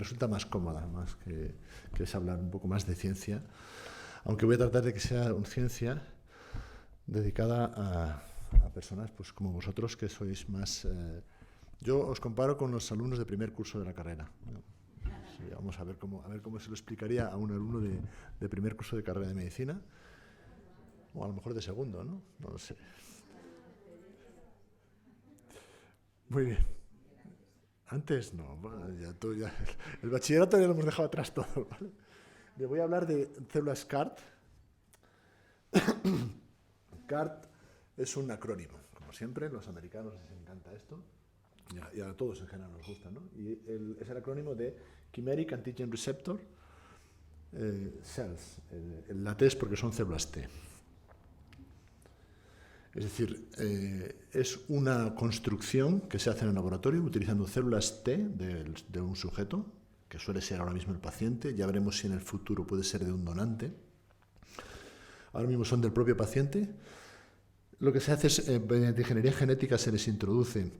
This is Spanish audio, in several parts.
resulta más cómoda, más que es hablar un poco más de ciencia, aunque voy a tratar de que sea una ciencia dedicada a personas pues, como vosotros, que sois más... yo os comparo con los alumnos de primer curso de la carrera. Sí, vamos a ver cómo se lo explicaría a un alumno de primer curso de carrera de medicina, o a lo mejor de segundo, ¿no? No lo sé. Muy bien. Antes no, bueno, el bachillerato ya lo hemos dejado atrás todo, ¿vale? Le voy a hablar de células CART. CART es un acrónimo, como siempre, los americanos les encanta esto, y a todos en general nos gusta, ¿no? Y es el acrónimo de Chimeric Antigen Receptor Cells. La T es porque son células T. Es decir, es una construcción que se hace en el laboratorio utilizando células T de un sujeto, que suele ser ahora mismo el paciente. Ya veremos si en el futuro puede ser de un donante. Ahora mismo son del propio paciente. Lo que se hace es, mediante ingeniería genética, se les introduce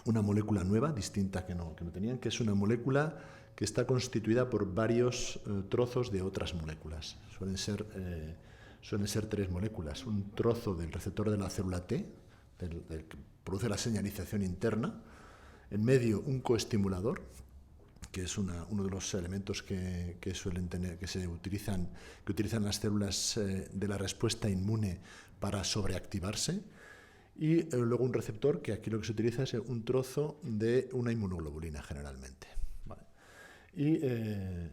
una molécula nueva, distinta que no tenían, que es una molécula que está constituida por varios trozos de otras moléculas. Suelen ser 3 moléculas. Un trozo del receptor de la célula T, del que produce la señalización interna. En medio, un coestimulador, que es uno de los elementos que utilizan las células de la respuesta inmune para sobreactivarse. Y luego un receptor, que aquí lo que se utiliza es un trozo de una inmunoglobulina, generalmente. ¿Vale? Y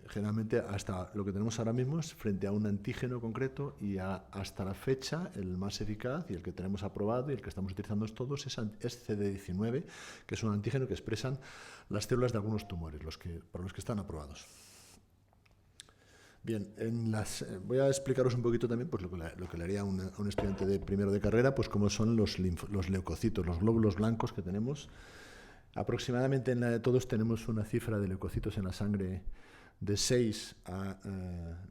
generalmente hasta lo que tenemos ahora mismo es frente a un antígeno concreto, y hasta la fecha el más eficaz y el que tenemos aprobado y el que estamos utilizando todos es CD19, que es un antígeno que expresan las células de algunos tumores, para los que están aprobados. Bien, voy a explicaros un poquito también pues, lo que le haría a un estudiante de primero de carrera, pues cómo son los leucocitos, los glóbulos blancos que tenemos. Aproximadamente todos tenemos una cifra de leucocitos en la sangre de 6 a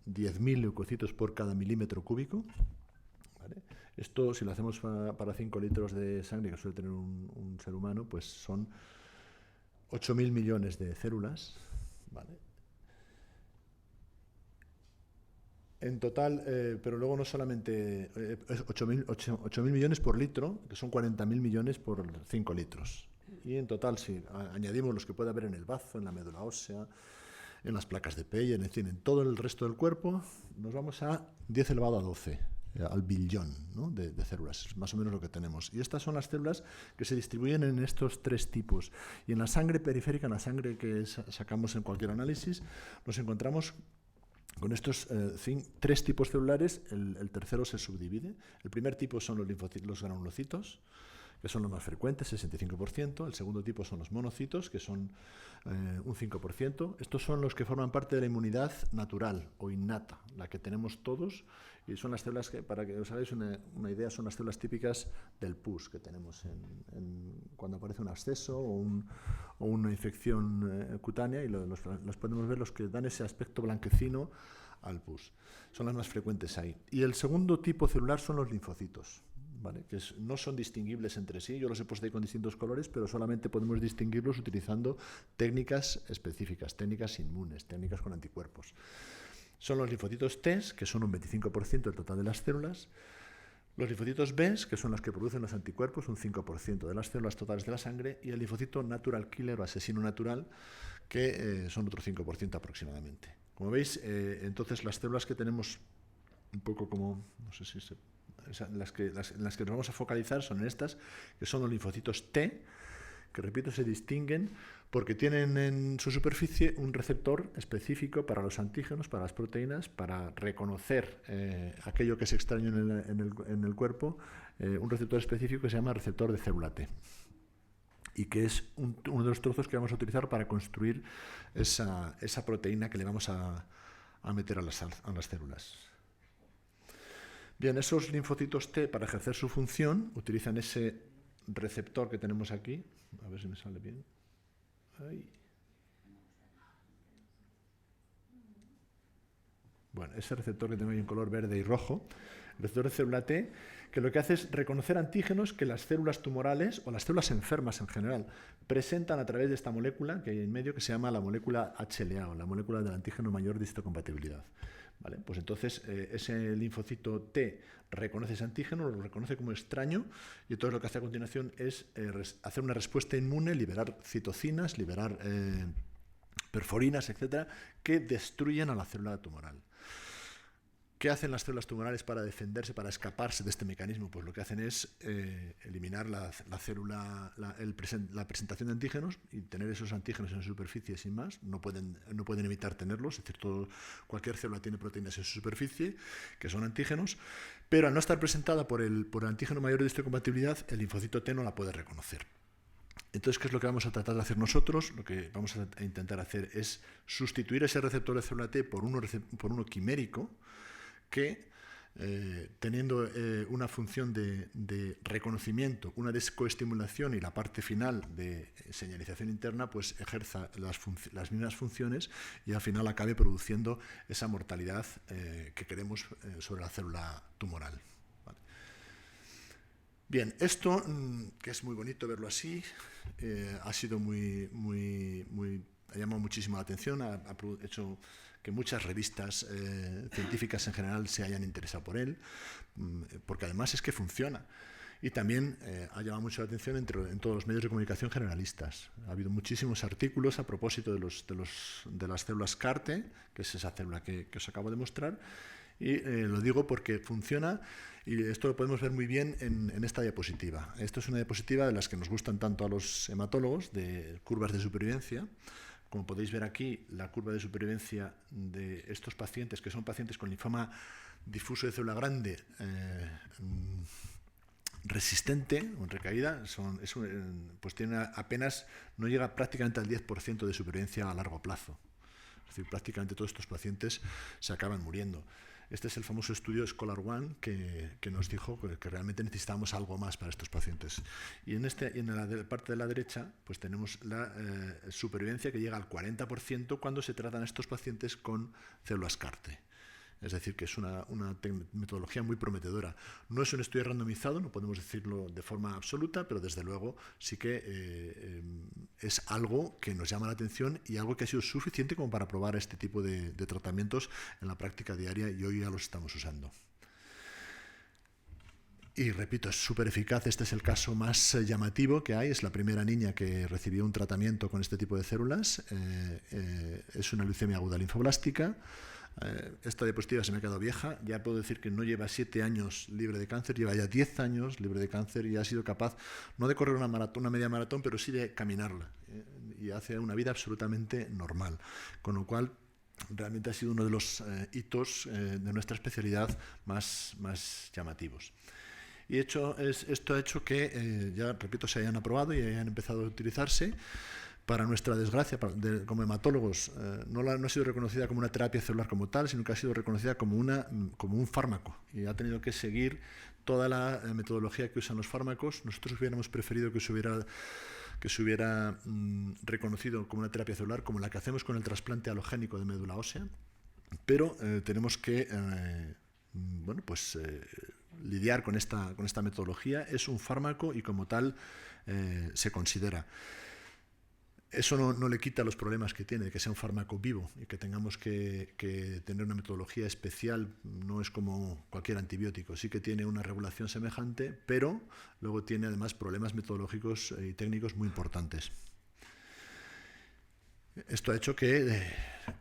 10.000 leucocitos por cada milímetro cúbico. ¿Vale? Esto, si lo hacemos para 5 litros de sangre que suele tener un ser humano, pues son 8.000 millones de células. ¿Vale? En total, pero luego no solamente 8.000 millones por litro, que son 40.000 millones por 5 litros. Y en total, si añadimos los que puede haber en el bazo, en la médula ósea, en las placas de Pey, en todo el resto del cuerpo, nos vamos a 10 elevado a 12, al billón, ¿no? de células, es más o menos lo que tenemos. Y estas son las células que se distribuyen en estos 3 tipos. Y en la sangre periférica, en la sangre que sacamos en cualquier análisis, nos encontramos con estos 3 tipos celulares. El tercero se subdivide. El primer tipo son los granulocitos, que son los más frecuentes, 65%. El segundo tipo son los monocitos, que son un 5%. Estos son los que forman parte de la inmunidad natural o innata, la que tenemos todos, y son las células que, para que os hagáis una idea, son las células típicas del pus que tenemos cuando aparece un absceso o una infección cutánea, y los podemos ver, los que dan ese aspecto blanquecino al pus. Son las más frecuentes ahí. Y el segundo tipo celular son los linfocitos, ¿vale? Que no son distinguibles entre sí. Yo los he puesto ahí con distintos colores, pero solamente podemos distinguirlos utilizando técnicas específicas, técnicas inmunes, técnicas con anticuerpos. Son los linfocitos T, que son un 25% del total de las células. Los linfocitos B, que son los que producen los anticuerpos, un 5% de las células totales de la sangre. Y el linfocito natural killer o asesino natural, que son otro 5% aproximadamente. Como veis, entonces las células que tenemos, un poco como, no sé si en las que nos vamos a focalizar son en estas, que son los linfocitos T, que, repito, se distinguen porque tienen en su superficie un receptor específico para los antígenos, para las proteínas, para reconocer aquello que es extraño en el cuerpo, un receptor específico que se llama receptor de célula T, y que es uno de los trozos que vamos a utilizar para construir esa proteína que le vamos a meter a las células. Bien, esos linfocitos T, para ejercer su función, utilizan ese receptor que tenemos aquí. A ver si me sale bien. Ahí. Bueno, ese receptor que tengo ahí en color verde y rojo, el receptor de célula T, que lo que hace es reconocer antígenos que las células tumorales o las células enfermas en general presentan a través de esta molécula que hay en medio, que se llama la molécula HLA, o la molécula del antígeno mayor de histocompatibilidad. ¿Vale? Pues entonces ese linfocito T reconoce ese antígeno, lo reconoce como extraño, y entonces lo que hace a continuación es hacer una respuesta inmune, liberar citocinas, liberar perforinas, etcétera, que destruyen a la célula tumoral. ¿Qué hacen las células tumorales para defenderse, para escaparse de este mecanismo? Pues lo que hacen es eliminar la presentación de antígenos y tener esos antígenos en su superficie sin más. No pueden evitar tenerlos, es decir, cualquier célula tiene proteínas en su superficie, que son antígenos, pero al no estar presentada por el antígeno mayor de histocompatibilidad, el linfocito T no la puede reconocer. Entonces, ¿qué es lo que vamos a tratar de hacer nosotros? Lo que vamos a intentar hacer es sustituir ese receptor de célula T por uno quimérico, que teniendo una función de reconocimiento, una descoestimulación y la parte final de señalización interna, pues ejerza las mismas funciones y al final acabe produciendo esa mortalidad que queremos sobre la célula tumoral. ¿Vale? Bien, esto, que es muy bonito verlo así, ha sido ha llamado muchísimo la atención, ha hecho que muchas revistas científicas en general se hayan interesado por él, porque además es que funciona. Y también ha llamado mucho la atención en todos los medios de comunicación generalistas. Ha habido muchísimos artículos a propósito de las células CAR-T, que es esa célula que os acabo de mostrar, y lo digo porque funciona, y esto lo podemos ver muy bien en esta diapositiva. Esto es una diapositiva de las que nos gustan tanto a los hematólogos, de curvas de supervivencia. Como podéis ver aquí, la curva de supervivencia de estos pacientes, que son pacientes con linfoma difuso de célula grande resistente o en recaída, pues tienen apenas, no llega prácticamente al 10% de supervivencia a largo plazo. Es decir, prácticamente todos estos pacientes se acaban muriendo. Este es el famoso estudio Scholar One que nos dijo que realmente necesitábamos algo más para estos pacientes. Y en la parte de la derecha pues tenemos la supervivencia que llega al 40% cuando se tratan a estos pacientes con células CAR-T. Es decir, que es una metodología muy prometedora. No es un estudio randomizado, no podemos decirlo de forma absoluta, pero desde luego sí que es algo que nos llama la atención y algo que ha sido suficiente como para probar este tipo de tratamientos en la práctica diaria, y hoy ya los estamos usando. Y repito, es súper eficaz. Este es el caso más llamativo que hay. Es la primera niña que recibió un tratamiento con este tipo de células. Es una leucemia aguda linfoblástica. Esta diapositiva se me ha quedado vieja. Ya puedo decir que no lleva 7 años libre de cáncer, lleva ya 10 años libre de cáncer y ha sido capaz, no de correr una media maratón, pero sí de caminarla. Y hace una vida absolutamente normal. Con lo cual, realmente ha sido uno de los hitos de nuestra especialidad más llamativos. Y esto ha hecho que, ya repito, se hayan aprobado y hayan empezado a utilizarse. Para nuestra desgracia, como hematólogos, no ha sido reconocida como una terapia celular como tal, sino que ha sido reconocida como un fármaco. Y ha tenido que seguir toda la metodología que usan los fármacos. Nosotros hubiéramos preferido que se hubiera reconocido como una terapia celular, como la que hacemos con el trasplante halogénico de médula ósea, pero tenemos que lidiar con esta metodología. Es un fármaco y como tal se considera. Eso no le quita los problemas que tiene, de que sea un fármaco vivo y que tengamos que tener una metodología especial. No es como cualquier antibiótico, sí que tiene una regulación semejante, pero luego tiene además problemas metodológicos y técnicos muy importantes. Esto ha hecho que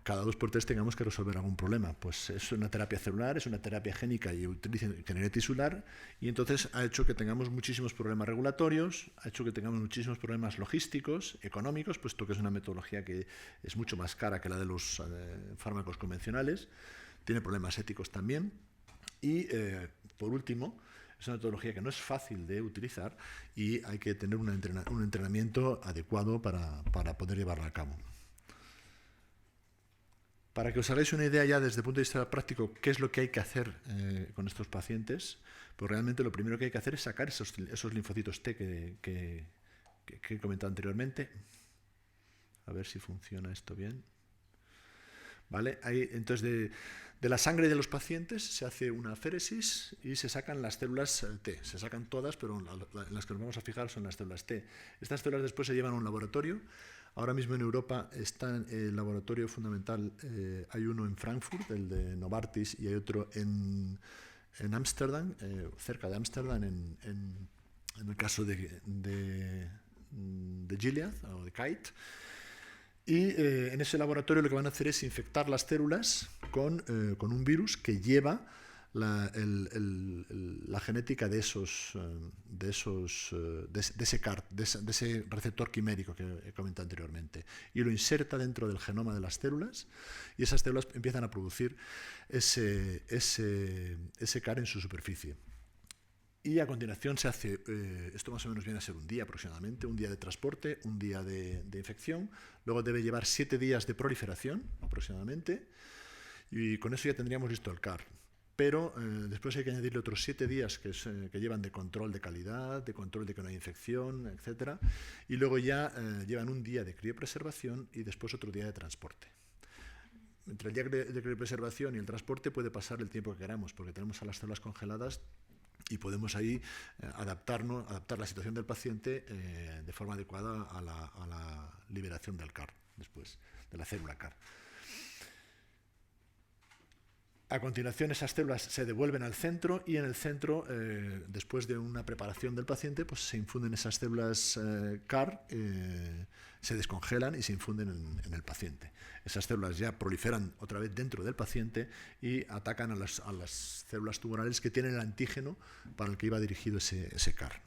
cada 2 por 3 tengamos que resolver algún problema. Pues es una terapia celular, es una terapia génica y utiliza ingeniería tisular, y entonces ha hecho que tengamos muchísimos problemas regulatorios, ha hecho que tengamos muchísimos problemas logísticos, económicos, puesto que es una metodología que es mucho más cara que la de los fármacos convencionales, tiene problemas éticos también, y por último, es una metodología que no es fácil de utilizar y hay que tener un entrenamiento adecuado para poder llevarla a cabo. Para que os hagáis una idea ya desde el punto de vista práctico qué es lo que hay que hacer con estos pacientes, pues realmente lo primero que hay que hacer es sacar esos linfocitos T que he comentado anteriormente. A ver si funciona esto bien. ¿Vale? Entonces, De la sangre de los pacientes se hace una aféresis y se sacan las células T. Se sacan todas, pero las que nos vamos a fijar son las células T. Estas células después se llevan a un laboratorio. Ahora mismo en Europa está el laboratorio fundamental. Hay uno en Frankfurt, el de Novartis, y hay otro en Ámsterdam, cerca de Ámsterdam, en el caso de Gilead o de Kite. Y en ese laboratorio lo que van a hacer es infectar las células con un virus que lleva la genética de ese CAR, de ese receptor quimérico que he comentado anteriormente, y lo inserta dentro del genoma de las células, y esas células empiezan a producir ese CAR en su superficie. Y a continuación se hace, esto más o menos viene a ser un día aproximadamente, un día de transporte, un día de infección, luego debe llevar 7 días de proliferación aproximadamente, y con eso ya tendríamos listo el CAR. Pero después hay que añadirle otros 7 días que llevan de control de calidad, de control de que no hay infección, etc. Y luego ya llevan un día de criopreservación y después otro día de transporte. Entre el día de criopreservación y el transporte puede pasar el tiempo que queramos, porque tenemos a las células congeladas y podemos ahí adaptar la situación del paciente de forma adecuada a la liberación del CAR, después, de la célula CAR. A continuación, esas células se devuelven al centro y en el centro, después de una preparación del paciente, pues se infunden esas células CAR, se descongelan y se infunden en el paciente. Esas células ya proliferan otra vez dentro del paciente y atacan a las células tumorales que tienen el antígeno para el que iba dirigido ese CAR.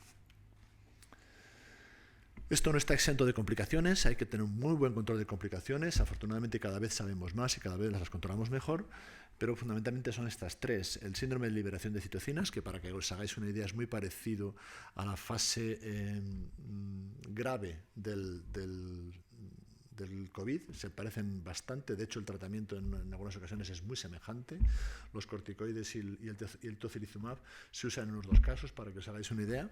Esto no está exento de complicaciones, hay que tener un muy buen control de complicaciones. Afortunadamente cada vez sabemos más y cada vez las controlamos mejor, pero fundamentalmente son estas tres. El síndrome de liberación de citocinas, que para que os hagáis una idea es muy parecido a la fase grave del COVID, se parecen bastante, de hecho el tratamiento en algunas ocasiones es muy semejante. Los corticoides y el tocilizumab se usan en los dos casos para que os hagáis una idea.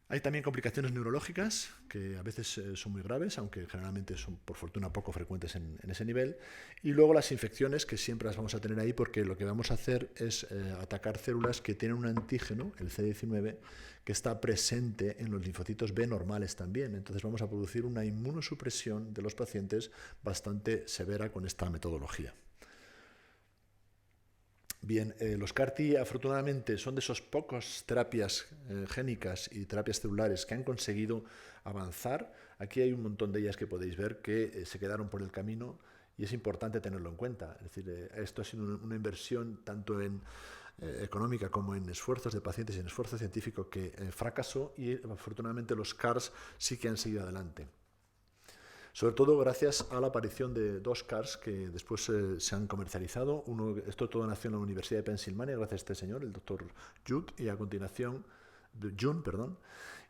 Hay también complicaciones neurológicas que a veces son muy graves, aunque generalmente son por fortuna poco frecuentes en ese nivel. Y luego las infecciones, que siempre las vamos a tener ahí porque lo que vamos a hacer es atacar células que tienen un antígeno, el CD19, que está presente en los linfocitos B normales también. Entonces vamos a producir una inmunosupresión de los pacientes bastante severa con esta metodología. Bien, los CAR-T afortunadamente son de esas pocas terapias génicas y terapias celulares que han conseguido avanzar. Aquí hay un montón de ellas que podéis ver que se quedaron por el camino y es importante tenerlo en cuenta. Es decir, esto ha sido una inversión tanto económica como en esfuerzos de pacientes y en esfuerzo científico que fracasó y afortunadamente los CARs sí que han seguido adelante. Sobre todo gracias a la aparición de dos CARs que después se han comercializado. Esto todo nació en la Universidad de Pensilvania gracias a este señor, el doctor June, y a continuación,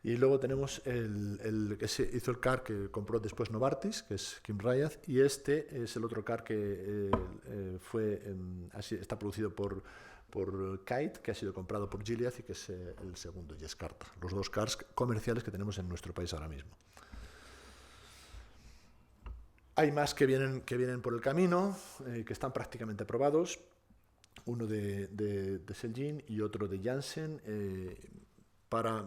y luego tenemos el que se hizo el CAR que compró después Novartis, que es Kymriah, y este es el otro CAR que está producido por Kite, que ha sido comprado por Gilead y que es el segundo, Yescarta. Los dos CARs comerciales que tenemos en nuestro país ahora mismo. Hay más que vienen por el camino, que están prácticamente probados. Uno de Celgene y otro de Janssen,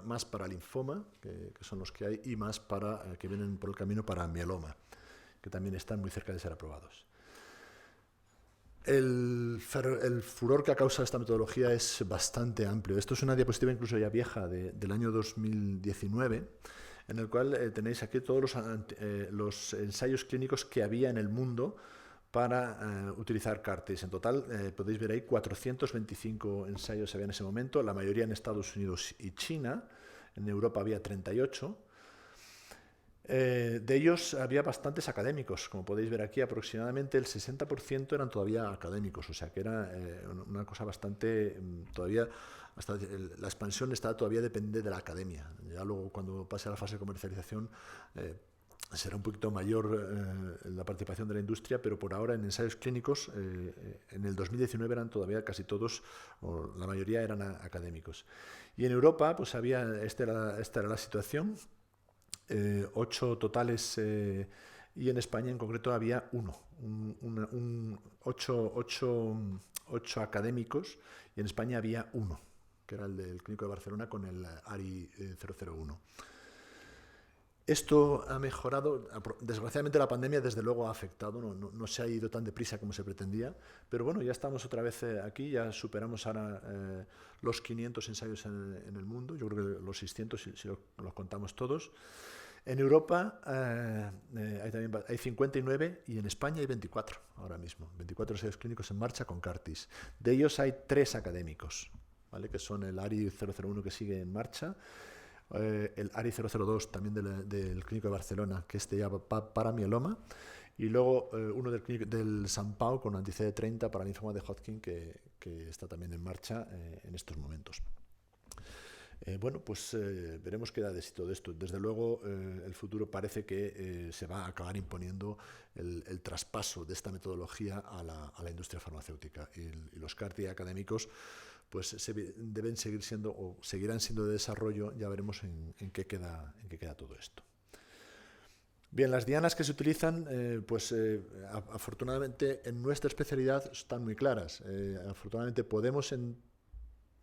más para linfoma, que son los que hay, y más que vienen por el camino para mieloma, que también están muy cerca de ser aprobados. El furor que ha causado esta metodología es bastante amplio. Esto es una diapositiva incluso ya vieja del año 2019, en el cual tenéis aquí todos los ensayos clínicos que había en el mundo para utilizar CAR-Ts. En total, podéis ver ahí 425 ensayos había en ese momento, la mayoría en Estados Unidos y China. En Europa había 38. De ellos había bastantes académicos, como podéis ver aquí, aproximadamente el 60% eran todavía académicos, o sea que era una cosa bastante, todavía, hasta la expansión todavía depende de la academia. Ya luego cuando pase a la fase de comercialización será un poquito mayor la participación de la industria, pero por ahora en ensayos clínicos, en el 2019 eran todavía casi todos, o la mayoría eran académicos. Y en Europa, pues esta era la situación. 8 totales y en España en concreto había ocho académicos, y en España había uno, que era el del Clínico de Barcelona con el ARI 001. Esto ha mejorado. Desgraciadamente la pandemia desde luego ha afectado, no se ha ido tan deprisa como se pretendía, pero bueno, ya estamos otra vez aquí, ya superamos ahora los 500 ensayos en el mundo, yo creo que los 600 si los contamos todos. En Europa hay 59 y en España hay 24 ahora mismo, 24 ensayos clínicos en marcha con CAR-Ts. De ellos hay 3 académicos, ¿vale? Que son el ARI 001 que sigue en marcha, el ARI 002 también del Clínico de Barcelona, que ya va para mieloma, y luego uno del San Pau con anti-CD30 para linfoma de Hodgkin que está también en marcha en estos momentos. Bueno, pues veremos qué da de todo esto. Desde luego, el futuro parece que se va a acabar imponiendo el traspaso de esta metodología a la industria farmacéutica. Y los CAR-T académicos pues deben seguir siendo o seguirán siendo de desarrollo. Ya veremos en qué queda todo esto. Bien, las dianas que se utilizan, afortunadamente en nuestra especialidad están muy claras. Afortunadamente podemos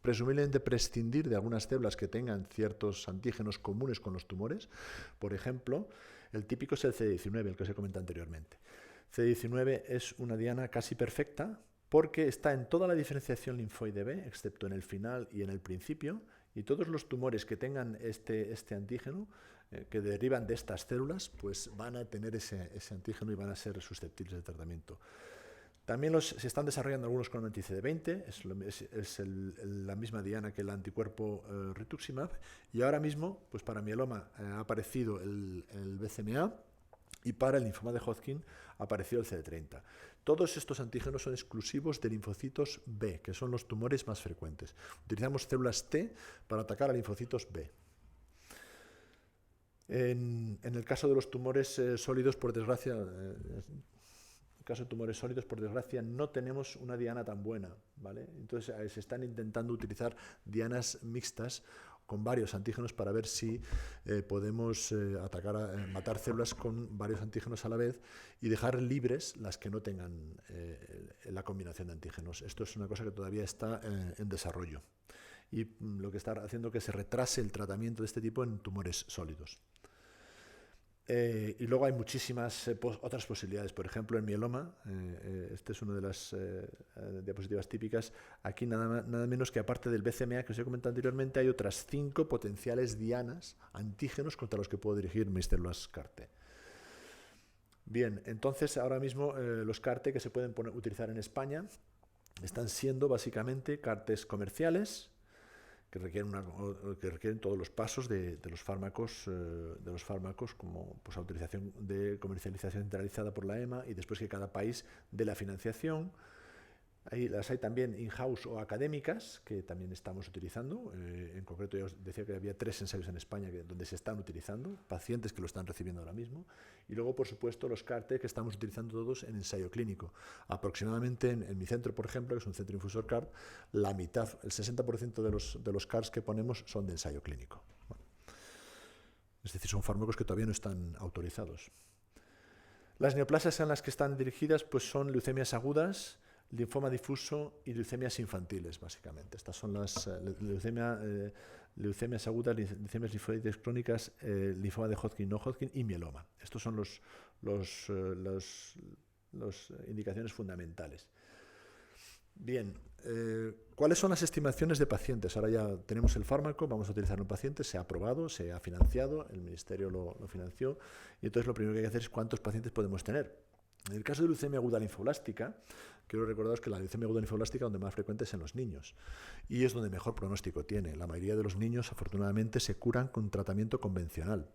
presumiblemente prescindir de algunas células que tengan ciertos antígenos comunes con los tumores. Por ejemplo, el típico es el CD19, el que os he comentado anteriormente. CD19 es una diana casi perfecta porque está en toda la diferenciación linfoide B, excepto en el final y en el principio, y todos los tumores que tengan este antígeno, que derivan de estas células, pues van a tener ese antígeno y van a ser susceptibles de tratamiento. También se están desarrollando algunos con anti-CD20, es la misma diana que el anticuerpo rituximab, y ahora mismo, pues para mieloma ha aparecido el BCMA y para el linfoma de Hodgkin ha aparecido el CD30. Todos estos antígenos son exclusivos de linfocitos B, que son los tumores más frecuentes. Utilizamos células T para atacar a linfocitos B. En el caso de los tumores sólidos, por desgracia, no tenemos una diana tan buena, ¿vale? Entonces se están intentando utilizar dianas mixtas con varios antígenos para ver si podemos matar células con varios antígenos a la vez y dejar libres las que no tengan la combinación de antígenos. Esto es una cosa que todavía está en desarrollo y lo que está haciendo que se retrase el tratamiento de este tipo en tumores sólidos. Y luego hay muchísimas otras posibilidades. Por ejemplo, en mieloma, esta es una de las diapositivas típicas. Aquí nada menos que aparte del BCMA que os he comentado anteriormente, hay otras 5 potenciales dianas, antígenos contra los que puedo dirigir mis células CAR-T. Bien, entonces ahora mismo los CAR-T que se pueden utilizar en España están siendo básicamente CAR-Ts comerciales, que requieren todos los pasos de los fármacos como pues, autorización de comercialización centralizada por la EMA y después que cada país dé la financiación. Las hay también in-house o académicas que también estamos utilizando. En concreto, yo os decía que había 3 ensayos en España donde se están utilizando, pacientes que lo están recibiendo ahora mismo. Y luego, por supuesto, los CAR-T que estamos utilizando todos en ensayo clínico. Aproximadamente en mi centro, por ejemplo, que es un centro infusor CAR, la mitad, el 60% de los CARs que ponemos son de ensayo clínico. Bueno, es decir, son fármacos que todavía no están autorizados. Las neoplasias en las que están dirigidas pues son leucemias agudas, linfoma difuso y leucemias infantiles, básicamente. Estas son las leucemias agudas, leucemias linfoides crónicas, linfoma de Hodgkin, no Hodgkin y mieloma. Estos son las indicaciones fundamentales. Bien, ¿cuáles son las estimaciones de pacientes? Ahora ya tenemos el fármaco, vamos a utilizarlo en pacientes, se ha aprobado, se ha financiado, el Ministerio lo financió, y entonces lo primero que hay que hacer es cuántos pacientes podemos tener. En el caso de leucemia aguda linfoblástica, quiero recordaros que la leucemia aguda linfoblástica donde más frecuente es en los niños y es donde mejor pronóstico tiene. La mayoría de los niños, afortunadamente, se curan con tratamiento convencional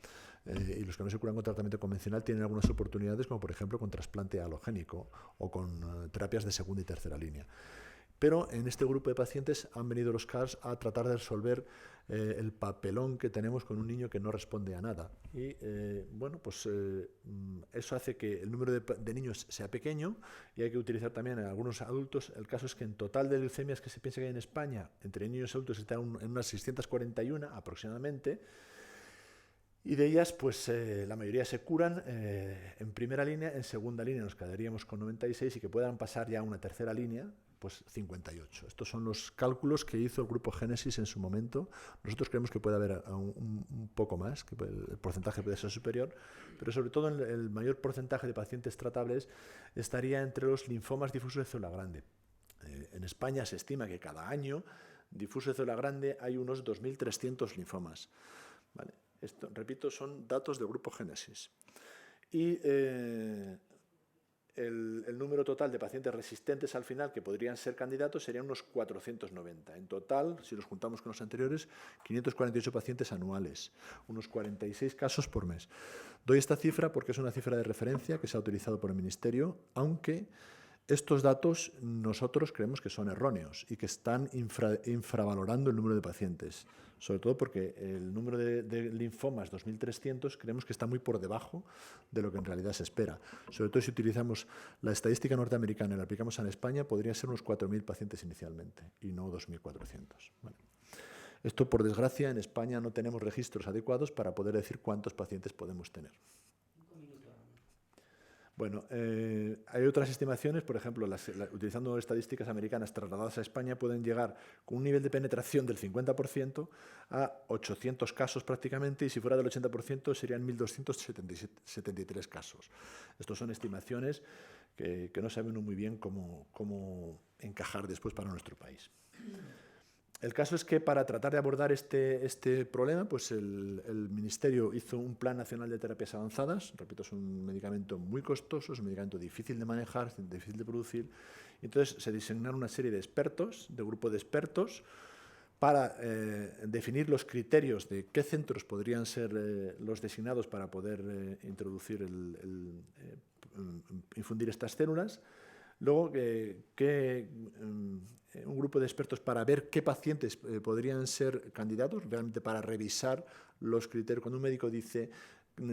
y los que no se curan con tratamiento convencional tienen algunas oportunidades, como por ejemplo con trasplante halogénico o con terapias de segunda y tercera línea. Pero en este grupo de pacientes han venido los CARs a tratar de resolver el papelón que tenemos con un niño que no responde a nada. Y eso hace que el número de niños sea pequeño y hay que utilizar también en algunos adultos. El caso es que en total de leucemias que se piensa que hay en España, entre niños y adultos están en unas 641 aproximadamente. Y de ellas, pues la mayoría se curan en primera línea, en segunda línea nos quedaríamos con 96 y que puedan pasar ya a una tercera línea, pues 58. Estos son los cálculos que hizo el grupo Génesis en su momento. Nosotros creemos que puede haber un poco más, que el porcentaje puede ser superior, pero sobre todo el mayor porcentaje de pacientes tratables estaría entre los linfomas difusos de célula grande. En España se estima que cada año difuso de célula grande hay unos 2.300 linfomas. ¿Vale? Esto, repito, son datos del grupo Génesis. Y el número total de pacientes resistentes al final que podrían ser candidatos serían unos 490. En total, si los juntamos con los anteriores, 548 pacientes anuales, unos 46 casos por mes. Doy esta cifra porque es una cifra de referencia que se ha utilizado por el Ministerio, aunque estos datos nosotros creemos que son erróneos y que están infravalorando el número de pacientes, sobre todo porque el número de linfomas, 2.300, creemos que está muy por debajo de lo que en realidad se espera. Sobre todo si utilizamos la estadística norteamericana y la aplicamos en España, podrían ser unos 4.000 pacientes inicialmente y no 2.400. Bueno. Esto, por desgracia, en España no tenemos registros adecuados para poder decir cuántos pacientes podemos tener. Bueno, hay otras estimaciones, por ejemplo, utilizando estadísticas americanas trasladadas a España, pueden llegar con un nivel de penetración del 50% a 800 casos prácticamente, y si fuera del 80% serían 1.273 casos. Estos son estimaciones que no sabe uno muy bien cómo encajar después para nuestro país. El caso es que para tratar de abordar este problema, pues el Ministerio hizo un Plan Nacional de Terapias Avanzadas. Repito, es un medicamento muy costoso, es un medicamento difícil de manejar, difícil de producir. Entonces se designaron una serie de expertos, de grupo de expertos, para definir los criterios de qué centros podrían ser los designados para poder infundir estas células. Luego, un grupo de expertos para ver qué pacientes podrían ser candidatos, realmente para revisar los criterios. Cuando un médico dice,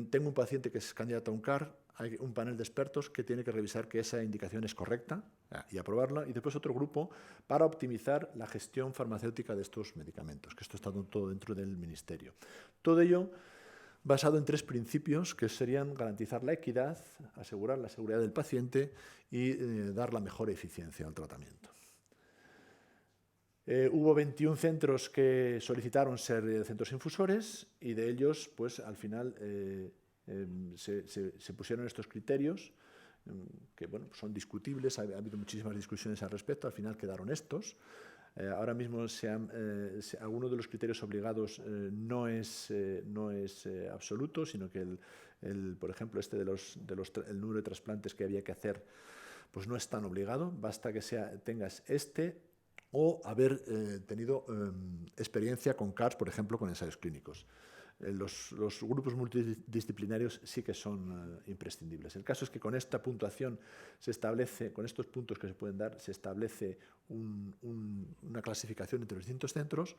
tengo un paciente que es candidato a un CAR, hay un panel de expertos que tiene que revisar que esa indicación es correcta y aprobarla. Y después otro grupo para optimizar la gestión farmacéutica de estos medicamentos, que esto está todo dentro del Ministerio. Todo ello basado en 3 principios que serían garantizar la equidad, asegurar la seguridad del paciente y dar la mejor eficiencia al tratamiento. Hubo 21 centros que solicitaron ser centros infusores y de ellos, pues al final se pusieron estos criterios que bueno, son discutibles, ha habido muchísimas discusiones al respecto, al final quedaron estos. Ahora mismo alguno de los criterios obligados no es absoluto, sino que por ejemplo, el número de trasplantes que había que hacer, pues no es tan obligado, basta que tengas o haber tenido experiencia con CARs, por ejemplo, con ensayos clínicos. Los grupos multidisciplinarios sí que son imprescindibles. El caso es que con esta puntuación se establece, con estos puntos que se pueden dar, se establece una clasificación entre los distintos centros,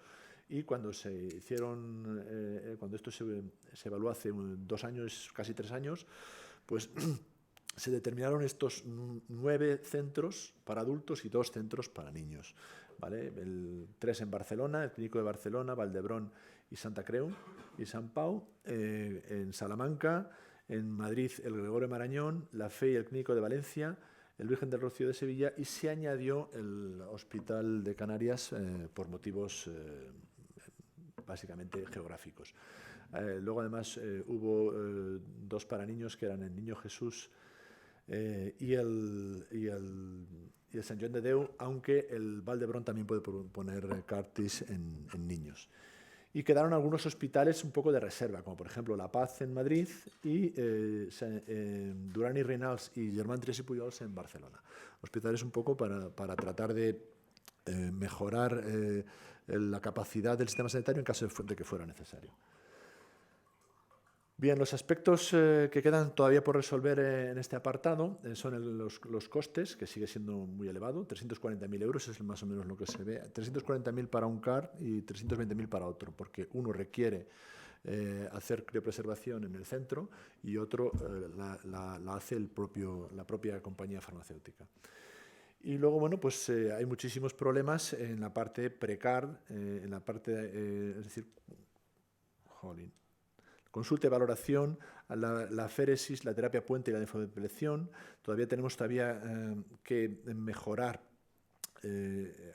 y cuando cuando esto se evaluó hace 2 años, casi 3 años, pues se determinaron estos 9 centros para adultos y 2 centros para niños. ¿Vale? 3 en Barcelona, el Clínico de Barcelona, Valdebrón y Santa Creu y Sant Pau, en Salamanca, en Madrid el Gregorio Marañón, la Fe y el Clínico de Valencia, el Virgen del Rocío de Sevilla, y se añadió el Hospital de Canarias por motivos básicamente geográficos. Luego además hubo 2 para niños que eran el Niño Jesús y el Sant Joan de Déu, aunque el Valdebrón también puede poner CAR-Ts en niños. Y quedaron algunos hospitales un poco de reserva, como por ejemplo La Paz en Madrid y Duran y Reynals y Germán Trias y Pujols en Barcelona. Hospitales un poco para tratar de mejorar la capacidad del sistema sanitario en caso de que fuera necesario. Bien, los aspectos que quedan todavía por resolver en este apartado son los costes, que sigue siendo muy elevado. 340.000 euros es más o menos lo que se ve. 340.000 para un CAR y 320.000 para otro, porque uno requiere hacer criopreservación en el centro y otro la hace la propia compañía farmacéutica. Y luego, bueno, pues hay muchísimos problemas en la parte precar, en la parte, es decir, Consulta y valoración, la aféresis, la terapia puente y la linfodepilación. Todavía tenemos que mejorar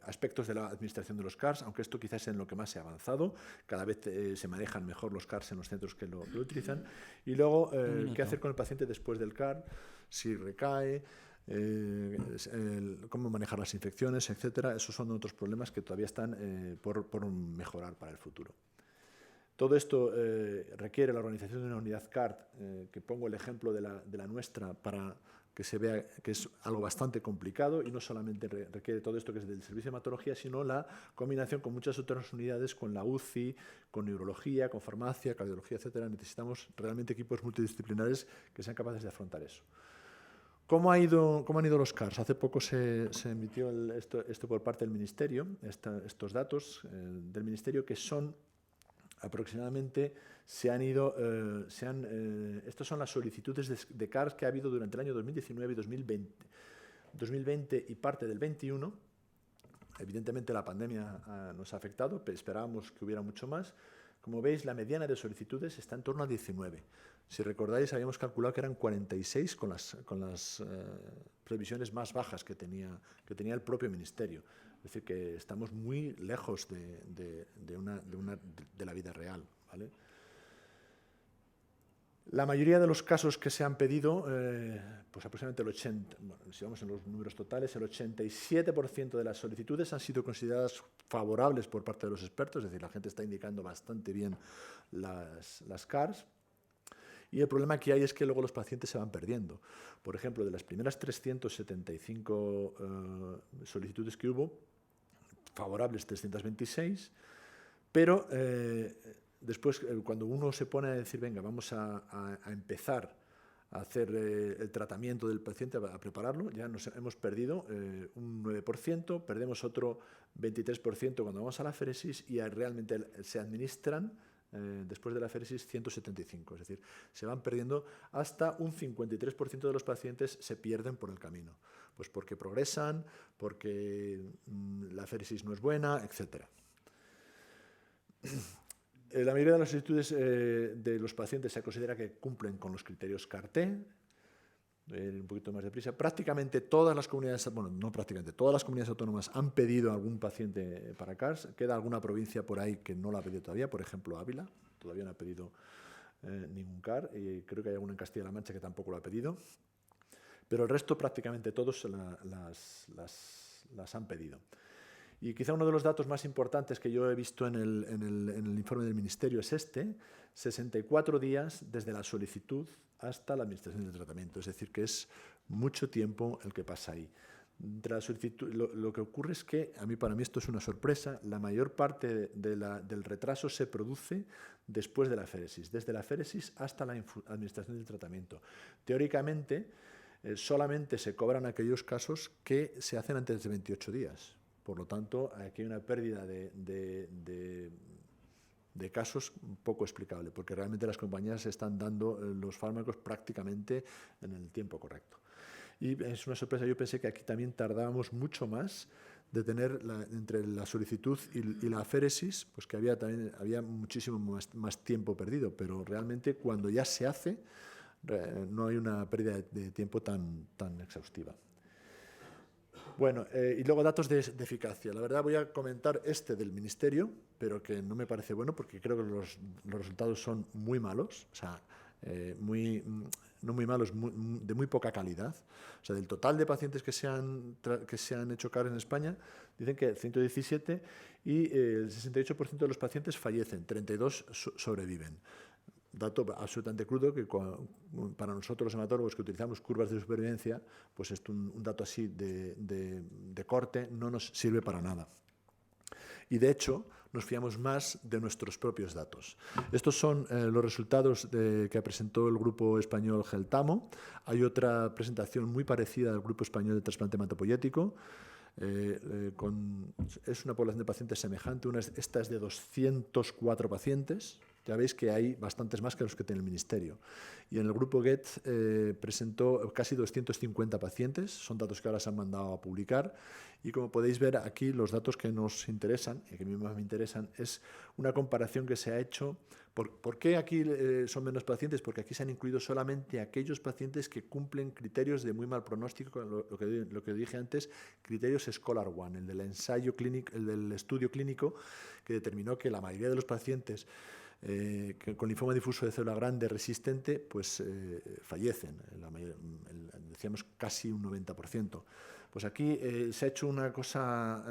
aspectos de la administración de los CARs, aunque esto quizás es en lo que más se ha avanzado. Cada vez se manejan mejor los CARs en los centros que lo utilizan. Y luego, ¿qué hacer con el paciente después del CAR? Si recae, cómo manejar las infecciones, etcétera. Esos son otros problemas que todavía están por mejorar para el futuro. Todo esto requiere la organización de una unidad CAR, que pongo el ejemplo de la nuestra para que se vea que es algo bastante complicado, y no solamente requiere todo esto que es del servicio de hematología, sino la combinación con muchas otras unidades, con la UCI, con neurología, con farmacia, cardiología, etcétera. Necesitamos realmente equipos multidisciplinares que sean capaces de afrontar eso. ¿Cómo han ido los CARs? Hace poco se emitió esto por parte del Ministerio, estos datos del Ministerio, que son aproximadamente, estas son las solicitudes de CARs que ha habido durante el año 2019 y 2020 y parte del 21. Evidentemente la pandemia nos ha afectado, pero esperábamos que hubiera mucho más. Como veis, la mediana de solicitudes está en torno a 19. Si recordáis, habíamos calculado que eran 46 con las previsiones más bajas que tenía el propio Ministerio. Es decir, que estamos muy lejos de la vida real, ¿vale? La mayoría de los casos que se han pedido, pues aproximadamente el 80%, bueno, si vamos en los números totales, el 87% de las solicitudes han sido consideradas favorables por parte de los expertos, es decir, la gente está indicando bastante bien las CARs. Y el problema que hay es que luego los pacientes se van perdiendo. Por ejemplo, de las primeras 375 solicitudes que hubo, favorables 326, pero después, cuando uno se pone a decir, venga, vamos a empezar a hacer el tratamiento del paciente, a prepararlo, ya nos hemos perdido un 9%, perdemos otro 23% cuando vamos a la aféresis, y realmente se administran después de la aféresis 175, es decir, se van perdiendo hasta un 53% de los pacientes se pierden por el camino, pues porque progresan, porque la aféresis no es buena, etc. La mayoría de las solicitudes de los pacientes se considera que cumplen con los criterios CAR-T. Un poquito más deprisa. Prácticamente todas las comunidades, bueno, no prácticamente, todas las comunidades autónomas han pedido algún paciente para CARs. Queda alguna provincia por ahí que no lo ha pedido todavía, por ejemplo Ávila, todavía no ha pedido ningún CAR, y creo que hay alguna en Castilla-La Mancha que tampoco lo ha pedido, pero el resto prácticamente todos las han pedido. Y quizá uno de los datos más importantes que yo he visto en el informe del Ministerio es 64 días desde la solicitud hasta la administración del tratamiento. Es decir, que es mucho tiempo el que pasa ahí. Entre la solicitud, lo que ocurre es que, para mí esto es una sorpresa, la mayor parte del retraso se produce después de la aféresis, desde la aféresis hasta la administración del tratamiento. Teóricamente, solamente se cobran aquellos casos que se hacen antes de 28 días. Por lo tanto, aquí hay una pérdida de casos poco explicable, porque realmente las compañías están dando los fármacos prácticamente en el tiempo correcto. Y es una sorpresa, yo pensé que aquí también tardábamos mucho más de tener entre la solicitud y la aféresis, pues que había muchísimo más tiempo perdido, pero realmente cuando ya se hace, no hay una pérdida de tiempo tan exhaustiva. Bueno, y luego datos de eficacia. La verdad voy a comentar del Ministerio, pero que no me parece bueno porque creo que los resultados son muy malos, o sea, no muy malos, de muy poca calidad. O sea, del total de pacientes que se han hecho CAR en España, dicen que 117 y el 68% de los pacientes fallecen, 32 sobreviven. Dato absolutamente crudo que para nosotros los hematólogos que utilizamos curvas de supervivencia, pues un dato así de corte no nos sirve para nada. Y de hecho nos fiamos más de nuestros propios datos. Estos son los resultados que presentó el grupo español Geltamo. Hay otra presentación muy parecida del grupo español de trasplante hematopoyético. Es una población de pacientes semejante, esta es de 204 pacientes, ya veis que hay bastantes más que los que tiene el Ministerio. Y en el grupo GET presentó casi 250 pacientes, son datos que ahora se han mandado a publicar, y como podéis ver aquí, los datos que nos interesan, y que a mí más me interesan, es una comparación que se ha hecho. ¿Por qué aquí son menos pacientes? Porque aquí se han incluido solamente aquellos pacientes que cumplen criterios de muy mal pronóstico, lo que dije antes, criterios Scholar One, el del ensayo clínico, el del estudio clínico, que determinó que la mayoría de los pacientes con linfoma difuso de célula grande resistente, pues fallecen, decíamos casi un 90%. Pues aquí se ha hecho una cosa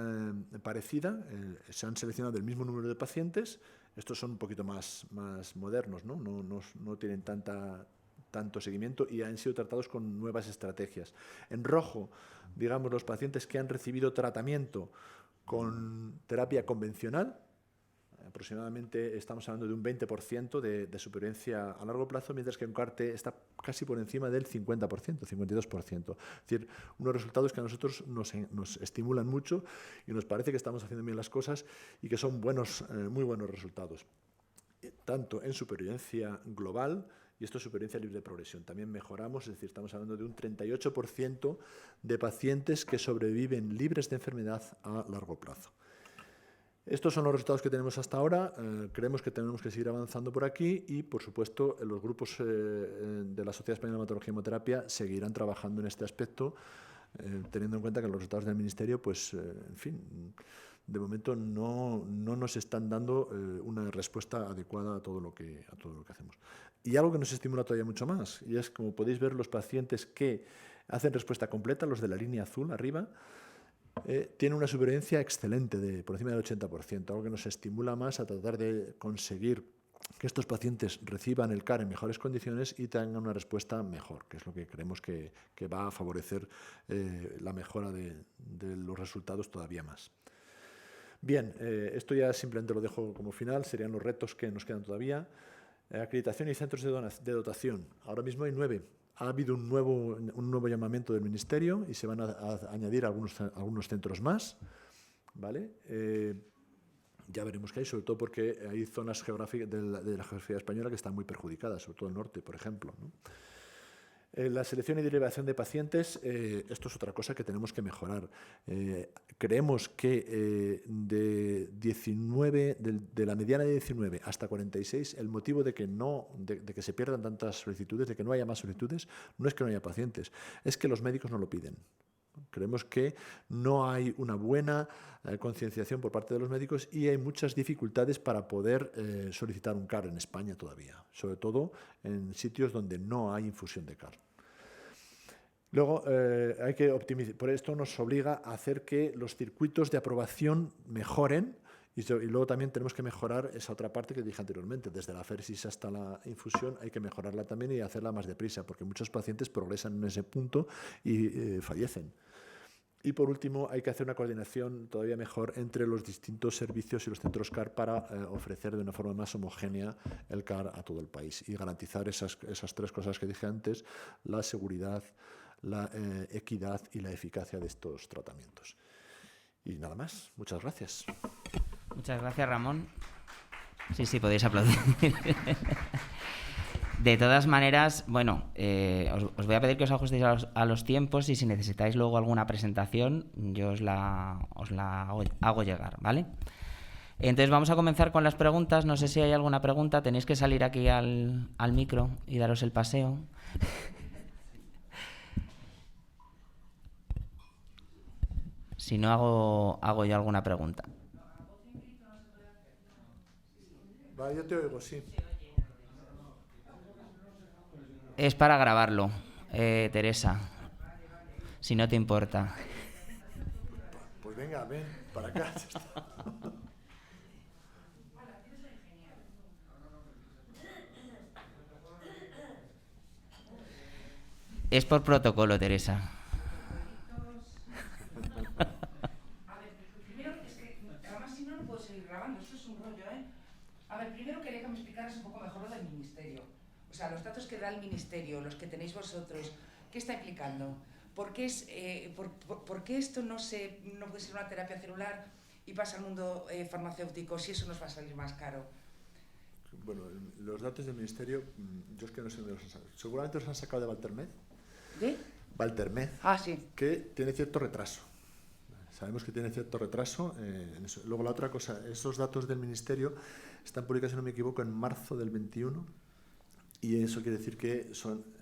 parecida, se han seleccionado el mismo número de pacientes. Estos son un poquito más modernos, no tienen tanto seguimiento y han sido tratados con nuevas estrategias. En rojo, digamos, los pacientes que han recibido tratamiento con terapia convencional, aproximadamente estamos hablando de un 20% de supervivencia a largo plazo, mientras que en CAR-T está casi por encima del 50%, 52%. Es decir, unos resultados que a nosotros nos estimulan mucho y nos parece que estamos haciendo bien las cosas y que son muy buenos resultados, tanto en supervivencia global, y esto es supervivencia libre de progresión. También mejoramos, es decir, estamos hablando de un 38% de pacientes que sobreviven libres de enfermedad a largo plazo. Estos son los resultados que tenemos hasta ahora. Creemos que tenemos que seguir avanzando por aquí y, por supuesto, los grupos de la Sociedad Española de Hematología y Hemoterapia seguirán trabajando en este aspecto, teniendo en cuenta que los resultados del Ministerio, pues, en fin, de momento no nos están dando una respuesta adecuada a todo lo que hacemos. Y algo que nos estimula todavía mucho más, y es, como podéis ver, los pacientes que hacen respuesta completa, los de la línea azul arriba, tiene una supervivencia excelente, por encima del 80%, algo que nos estimula más a tratar de conseguir que estos pacientes reciban el CAR en mejores condiciones y tengan una respuesta mejor, que es lo que creemos que va a favorecer la mejora de los resultados todavía más. Bien, esto ya simplemente lo dejo como final, serían los retos que nos quedan todavía. Acreditación y centros de dotación. Ahora mismo hay 9. Ha habido un nuevo llamamiento del Ministerio y se van a añadir algunos centros más, ¿vale? Ya veremos qué hay, sobre todo porque hay zonas geográficas de la geografía española que están muy perjudicadas, sobre todo el norte, por ejemplo, ¿no? La selección y derivación de pacientes, esto es otra cosa que tenemos que mejorar. Creemos que de la mediana de 19 hasta 46, el motivo de que se pierdan tantas solicitudes, de que no haya más solicitudes, no es que no haya pacientes, es que los médicos no lo piden. Creemos que no hay una buena concienciación por parte de los médicos y hay muchas dificultades para poder solicitar un CAR en España todavía, sobre todo en sitios donde no hay infusión de CAR. Luego, hay que optimizar, por esto nos obliga a hacer que los circuitos de aprobación mejoren y luego también tenemos que mejorar esa otra parte que dije anteriormente, desde la féresis hasta la infusión hay que mejorarla también y hacerla más deprisa, porque muchos pacientes progresan en ese punto y fallecen. Y por último, hay que hacer una coordinación todavía mejor entre los distintos servicios y los centros CAR para ofrecer de una forma más homogénea el CAR a todo el país y garantizar esas tres cosas que dije antes, la seguridad, la equidad y la eficacia de estos tratamientos. Y nada más. Muchas gracias. Muchas gracias, Ramón. Sí, podéis aplaudir. De todas maneras, bueno, os voy a pedir que os ajustéis a los tiempos y si necesitáis luego alguna presentación, yo os la hago llegar, ¿vale? Entonces vamos a comenzar con las preguntas. No sé si hay alguna pregunta. Tenéis que salir aquí al micro y daros el paseo. Si no, hago yo alguna pregunta. Vale, yo te oigo, sí. Es para grabarlo, Teresa, si no te importa. Pues venga, ven, para acá. Es por protocolo, Teresa. A ver, primero, es que además si no puedo seguir grabando, esto es un rollo, ¿eh? A ver, primero quería que me explicaras un poco mejor lo del Ministerio. O sea, los datos que da el Ministerio, los que tenéis vosotros, ¿qué está implicando? ¿Por qué esto no puede ser una terapia celular y pasa al mundo farmacéutico si eso nos va a salir más caro? Bueno, los datos del Ministerio, yo es que no sé dónde los han sacado. Seguramente los han sacado de Walter Med. ¿De? Walter Med, Ah, sí. que tiene cierto retraso. Sabemos que tiene cierto retraso en eso. Luego la otra cosa, esos datos del Ministerio están publicados, si no me equivoco, en marzo del 21, y eso quiere decir que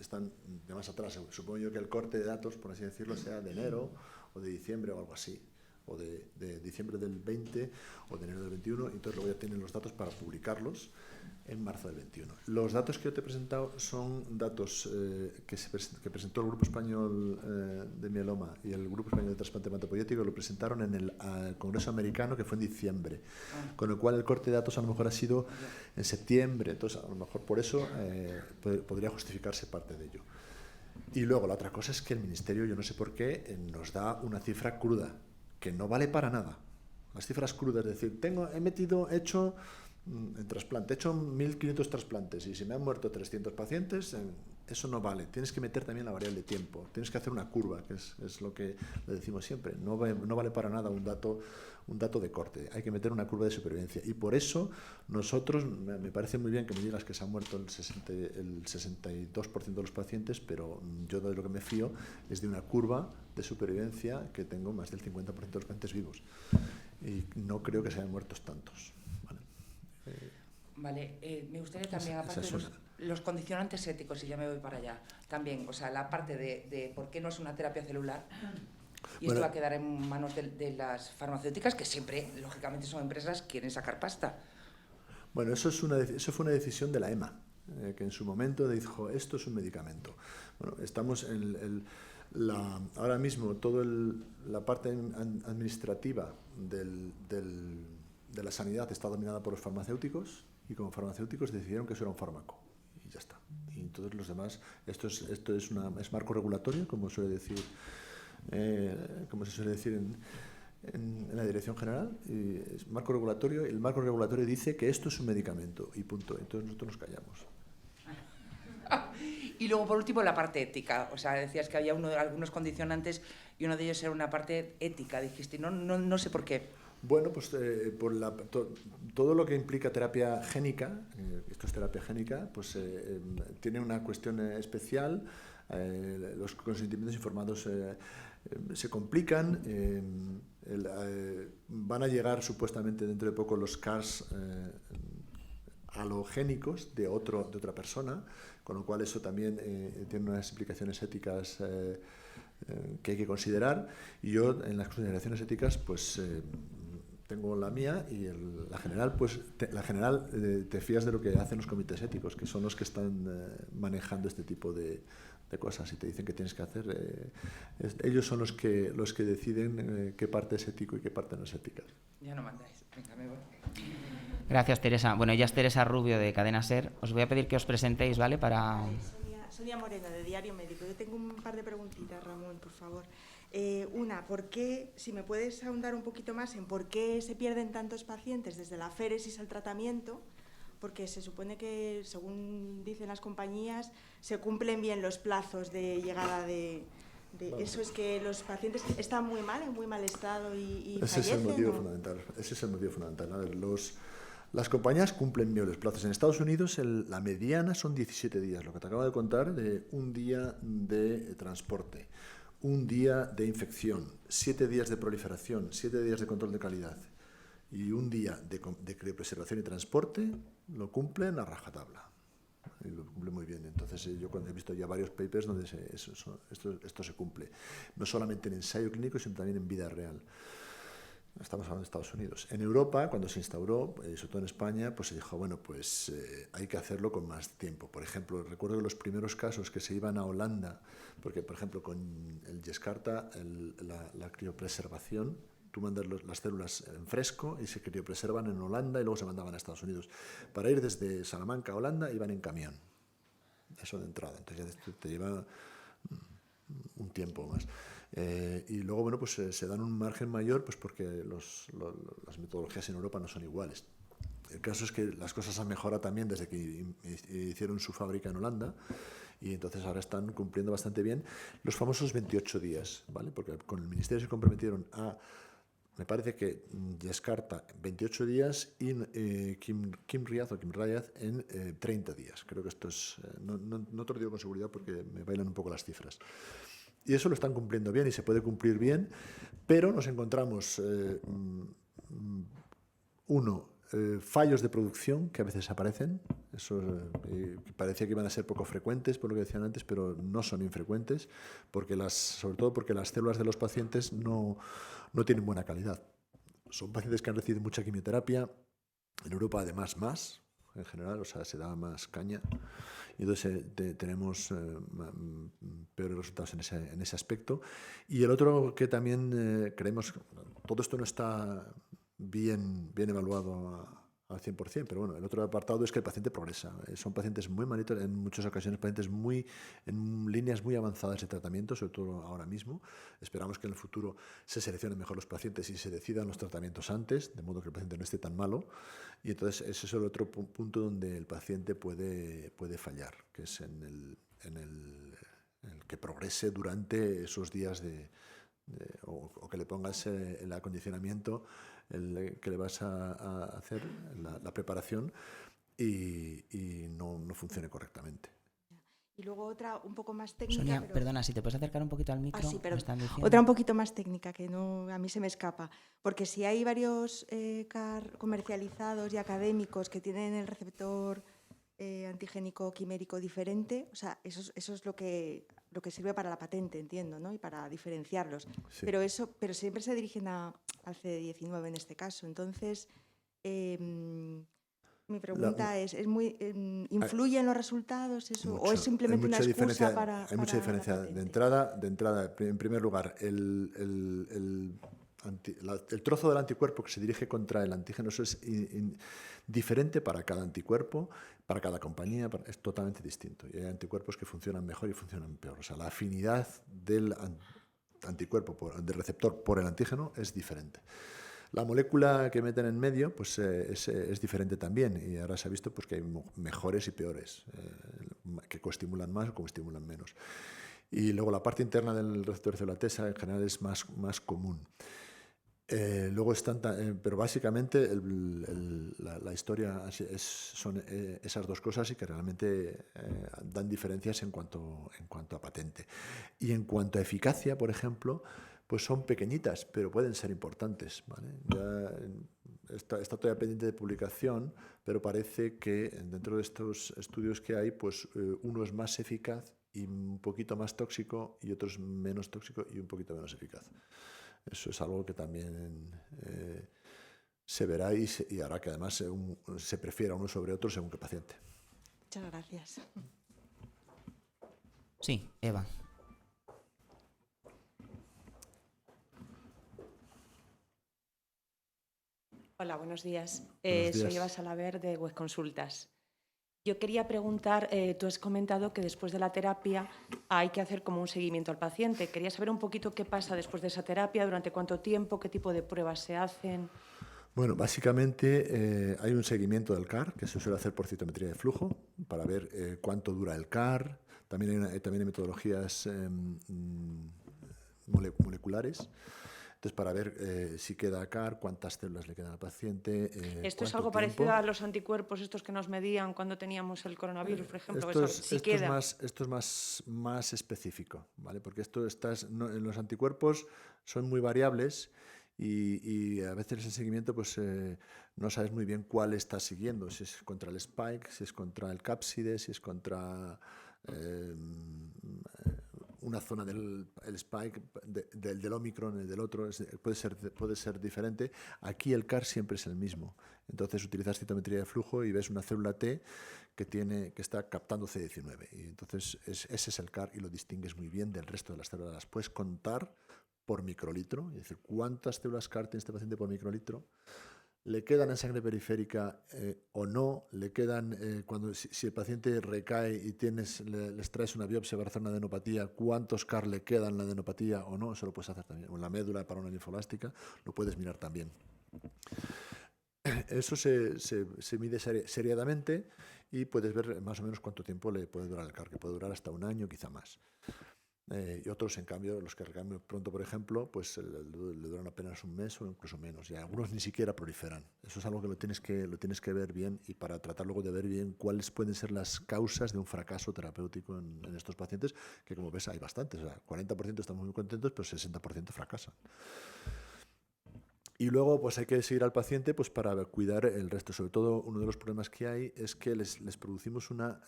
están de más atrás. Supongo yo que el corte de datos, por así decirlo, sea de enero o de diciembre o algo así, o de diciembre del 20 o de enero del 21, y entonces luego ya tienen los datos para publicarlos en marzo del 21. Los datos que yo te he presentado son datos que presentó el Grupo Español de Mieloma y el Grupo Español de Trasplante Hematopoyético. Lo presentaron en el Congreso Americano, que fue en diciembre, con lo cual el corte de datos a lo mejor ha sido en septiembre, entonces a lo mejor por eso podría justificarse parte de ello. Y luego la otra cosa es que el Ministerio, yo no sé por qué, nos da una cifra cruda, que no vale para nada. Las cifras crudas, es decir, he hecho en trasplante, he hecho 1.500 trasplantes y se me han muerto 300 pacientes, eso no vale. Tienes que meter también la variable de tiempo, tienes que hacer una curva, que es lo que le decimos siempre. No vale para nada un dato de corte, hay que meter una curva de supervivencia. Y por eso nosotros, me parece muy bien que me digas que se ha muerto el 62% de los pacientes, pero yo de lo que me fío es de una curva de supervivencia que tengo más del 50% de los pacientes vivos. Y no creo que se hayan muerto tantos. Vale, me gustaría también, aparte de los condicionantes éticos, y ya me voy para allá, también, o sea, la parte de por qué no es una terapia celular, y esto va a quedar en manos de las farmacéuticas, que siempre, lógicamente, son empresas que quieren sacar pasta. Bueno, eso fue una decisión de la EMA, que en su momento dijo, esto es un medicamento. Bueno, estamos ahora mismo toda la parte administrativa de la sanidad está dominada por los farmacéuticos, y como farmacéuticos decidieron que eso era un fármaco y ya está. Y entonces los demás, esto es marco regulatorio, como suele decir, como se suele decir en la dirección general, y es marco regulatorio. El marco regulatorio dice que esto es un medicamento y punto. Entonces nosotros nos callamos. Y luego, por último, la parte ética. O sea, decías que había algunos condicionantes y uno de ellos era una parte ética. Dijiste, no sé por qué. Bueno, pues por todo lo que implica terapia génica, esto es terapia génica, pues tiene una cuestión especial. Los consentimientos informados se complican. Van a llegar supuestamente dentro de poco los CARs halogénicos de otra persona, con lo cual eso también tiene unas implicaciones éticas que hay que considerar. Y yo en las consideraciones éticas pues tengo la mía, y la general te fías de lo que hacen los comités éticos, que son los que están manejando este tipo de cosas, y te dicen qué tienes que hacer. Ellos son los que deciden qué parte es ético y qué parte no es ética. Ya no mandáis. Venga, me voy. Gracias, Teresa. Bueno, ella es Teresa Rubio, de Cadena SER. Os voy a pedir que os presentéis, ¿vale? Sonia Moreno, de Diario Médico. Yo tengo un par de preguntitas, Ramón, por favor. Una, si me puedes ahondar un poquito más en por qué se pierden tantos pacientes desde la aféresis al tratamiento, porque se supone que, según dicen las compañías, se cumplen bien los plazos de llegada de eso. Es que los pacientes están muy mal, en muy mal estado y ese fallecen. Es el motivo fundamental. Ese es el motivo fundamental. A ver, las compañías cumplen bien los plazos. En Estados Unidos la mediana son 17 días, lo que te acabo de contar, de un día de transporte, un día de infección, 7 días de proliferación, 7 días de control de calidad y un día de criopreservación y transporte, lo cumplen a rajatabla. Y lo cumple muy bien. Entonces yo cuando he visto ya varios papers donde esto se cumple, no solamente en ensayo clínico, sino también en vida real. Estamos hablando de Estados Unidos. En Europa, cuando se instauró, sobre todo en España, pues se dijo, bueno, pues hay que hacerlo con más tiempo. Por ejemplo, recuerdo que los primeros casos que se iban a Holanda, porque, por ejemplo, con el Yescarta, la criopreservación, tú mandas las células en fresco y se criopreservan en Holanda y luego se mandaban a Estados Unidos. Para ir desde Salamanca a Holanda iban en camión. Eso de entrada. Entonces ya te lleva un tiempo más. Y luego, bueno, pues se dan un margen mayor, pues porque las metodologías en Europa no son iguales. El caso es que las cosas han mejorado también desde que hicieron su fábrica en Holanda, y entonces ahora están cumpliendo bastante bien los famosos 28 días, ¿vale? Porque con el Ministerio se comprometieron a me parece que descarta 28 días y Kim Riaz en 30 días. Creo que esto es, no te lo digo con seguridad porque me bailan un poco las cifras. Y eso lo están cumpliendo bien y se puede cumplir bien, pero nos encontramos, fallos de producción que a veces aparecen. Eso parecía que iban a ser poco frecuentes, por lo que decían antes, pero no son infrecuentes, sobre todo porque las células de los pacientes no tienen buena calidad. Son pacientes que han recibido mucha quimioterapia, en Europa además más, en general, o sea, se da más caña, y entonces tenemos peores resultados en ese aspecto. Y el otro que también creemos, todo esto no está bien evaluado al 100%, pero bueno, el otro apartado es que el paciente progresa. Son pacientes muy malitos, en muchas ocasiones pacientes en líneas muy avanzadas de tratamiento, sobre todo ahora mismo. Esperamos que en el futuro se seleccionen mejor los pacientes y se decidan los tratamientos antes, de modo que el paciente no esté tan malo. Y entonces ese es el otro punto donde el paciente puede fallar, que es en el que progrese durante esos días o que le pongas el acondicionamiento que le vas a hacer, la preparación, y no funcione correctamente. Y luego otra un poco más técnica. Sonia, perdona, si te puedes acercar un poquito al micro. Sí, pero diciendo. otra un poquito más técnica, que a mí se me escapa. Porque si hay varios CAR comercializados y académicos que tienen el receptor antigénico quimérico diferente, o sea, eso es lo que sirve para la patente, entiendo, ¿no? Y para diferenciarlos. Sí. Pero siempre se dirigen al CD19 en este caso. Entonces, mi pregunta ¿influye en los resultados eso? Mucho, ¿O es simplemente una excusa para Hay mucha diferencia. De entrada, en primer lugar, el trozo del anticuerpo que se dirige contra el antígeno, eso es diferente para cada anticuerpo, para cada compañía, es totalmente distinto. Y hay anticuerpos que funcionan mejor y funcionan peor. O sea, la afinidad del anticuerpo, del receptor por el antígeno es diferente. La molécula que meten en medio pues, es diferente también, y ahora se ha visto pues, que hay mejores y peores, que coestimulan más o coestimulan menos. Y luego la parte interna del receptor de célula T en general es más común. Luego están, pero básicamente la historia son esas dos cosas, y que realmente dan diferencias en cuanto a patente. Y en cuanto a eficacia, por ejemplo, pues son pequeñitas, pero pueden ser importantes, ¿vale? Ya está todavía pendiente de publicación, pero parece que dentro de estos estudios que hay, pues uno es más eficaz y un poquito más tóxico, y otro es menos tóxico y un poquito menos eficaz. Eso es algo que también se verá y hará que además se prefiera uno sobre otro según qué paciente. Muchas gracias. Sí, Eva. Hola, buenos días. Buenos días. Soy Eva Salaver de Web Consultas. Yo quería preguntar, tú has comentado que después de la terapia hay que hacer como un seguimiento al paciente. Quería saber un poquito qué pasa después de esa terapia, durante cuánto tiempo, qué tipo de pruebas se hacen. Bueno, básicamente hay un seguimiento del CAR que se suele hacer por citometría de flujo para ver cuánto dura el CAR. También hay metodologías moleculares. Entonces, para ver si queda CAR, cuántas células le quedan al paciente. ¿Esto es algo parecido a los anticuerpos estos que nos medían cuando teníamos el coronavirus, por ejemplo? Esto es más específico, ¿vale? Porque los anticuerpos son muy variables y a veces el seguimiento pues, no sabes muy bien cuál estás siguiendo, si es contra el spike, si es contra el cápside, si es contra una zona del spike, del Omicron, el del otro, puede ser diferente. Aquí el CAR siempre es el mismo. Entonces utilizas citometría de flujo y ves una célula T que está captando CD19. Y entonces ese es el CAR y lo distingues muy bien del resto de las células. Las puedes contar por microlitro, es decir, cuántas células CAR tiene este paciente por microlitro. ¿Le quedan en sangre periférica o no? ¿Le quedan si el paciente recae y les traes una biopsia para hacer una adenopatía, cuántos CAR le quedan en la adenopatía o no? Eso lo puedes hacer también. O en la médula para una linfolástica lo puedes mirar también. Eso se mide seriadamente y puedes ver más o menos cuánto tiempo le puede durar el CAR, que puede durar hasta un año, quizá más. Y otros, en cambio, los que recambian pronto, por ejemplo, pues le duran apenas un mes o incluso menos. Y algunos ni siquiera proliferan. Eso es algo que lo tienes que ver bien, y para tratar luego de ver bien cuáles pueden ser las causas de un fracaso terapéutico en estos pacientes, que como ves hay bastantes. O sea, 40% estamos muy contentos, pero 60% fracasan. Y luego pues hay que seguir al paciente pues para cuidar el resto. Sobre todo, uno de los problemas que hay es que les producimos una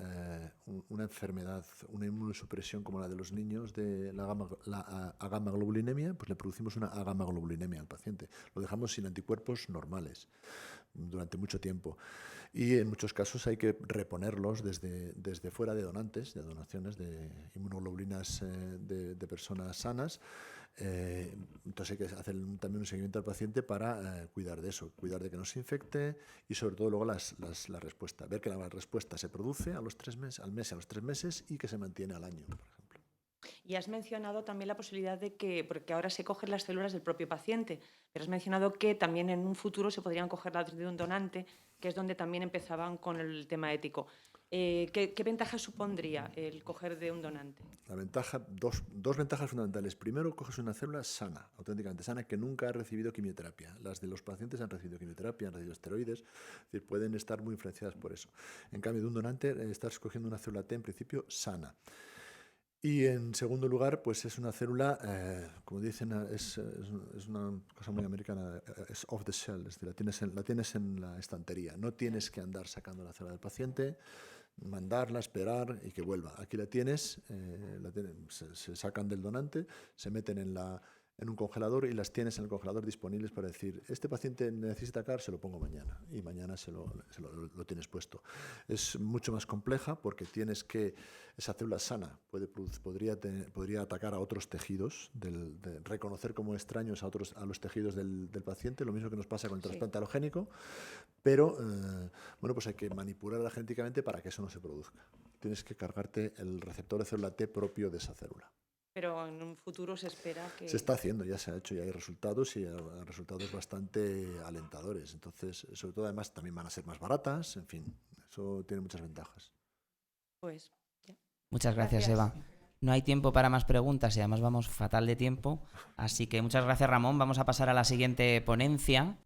enfermedad, una inmunosupresión como la de los niños de la agamaglobulinemia, pues le producimos una agamaglobulinemia al paciente. Lo dejamos sin anticuerpos normales durante mucho tiempo. Y en muchos casos hay que reponerlos desde fuera de donantes, de donaciones de inmunoglobulinas de personas sanas. Entonces hay que hacer también un seguimiento al paciente para cuidar de eso, cuidar de que no se infecte, y sobre todo luego la respuesta, ver que la respuesta se produce a los 3 meses, al mes y a los 3 meses, y que se mantiene al año, por ejemplo. Y has mencionado también la posibilidad de que, porque ahora se cogen las células del propio paciente, pero has mencionado que también en un futuro se podrían coger las de un donante, que es donde también empezaban con el tema ético. ¿Qué ventaja supondría el coger de un donante? La ventaja, dos ventajas fundamentales. Primero, coges una célula sana, auténticamente sana, que nunca ha recibido quimioterapia. Las de los pacientes han recibido quimioterapia, han recibido esteroides, es decir, pueden estar muy influenciadas por eso. En cambio, de un donante, estás escogiendo una célula T, en principio, sana. Y en segundo lugar, pues es una célula, como dicen, es una cosa muy americana, es off the shelf, es decir, la tienes en la estantería. No tienes que andar sacando la célula del paciente, mandarla, esperar y que vuelva. Aquí la tienes, se sacan del donante, se meten en un congelador, y las tienes en el congelador disponibles para decir, este paciente necesita CAR, se lo pongo mañana, y mañana lo tienes puesto. Es mucho más compleja porque esa célula sana podría atacar a otros tejidos, reconocer como extraños a los tejidos del paciente, lo mismo que nos pasa con el trasplante alogénico, pero bueno, pues hay que manipularla genéticamente para que eso no se produzca. Tienes que cargarte el receptor de célula T propio de esa célula. Pero en un futuro se espera que... Se está haciendo, ya se ha hecho, ya hay resultados, y hay resultados bastante alentadores. Entonces, sobre todo, además, también van a ser más baratas, en fin, eso tiene muchas ventajas. Pues, ya. Muchas gracias, Eva. No hay tiempo para más preguntas y además vamos fatal de tiempo. Así que muchas gracias, Ramón. Vamos a pasar a la siguiente ponencia.